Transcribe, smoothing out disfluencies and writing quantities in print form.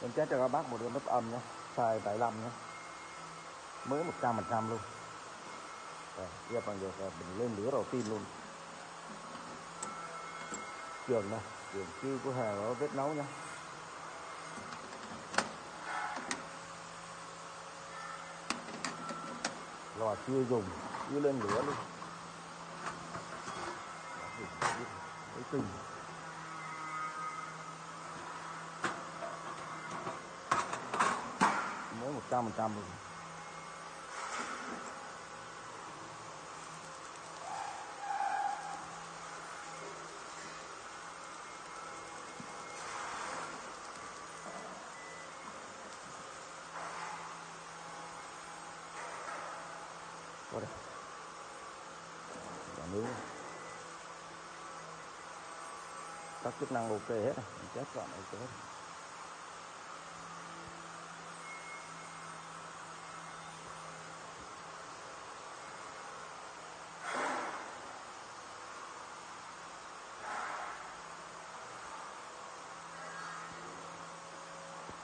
Em test cho các bác một cái nắp âm nhé, xài tại 5 nhé, mới 100% luôn. Rồi, giờ bằng được mình lên lửa đầu tiên luôn. Trường đây, trường chưa có hề có vết nấu nhé. Lò chưa dùng, chưa lên lửa luôn. Thấy kinh. Mới 100% luôn. Có đây. Và nướng. Các chức năng ok hết, mình test chọn ok hết.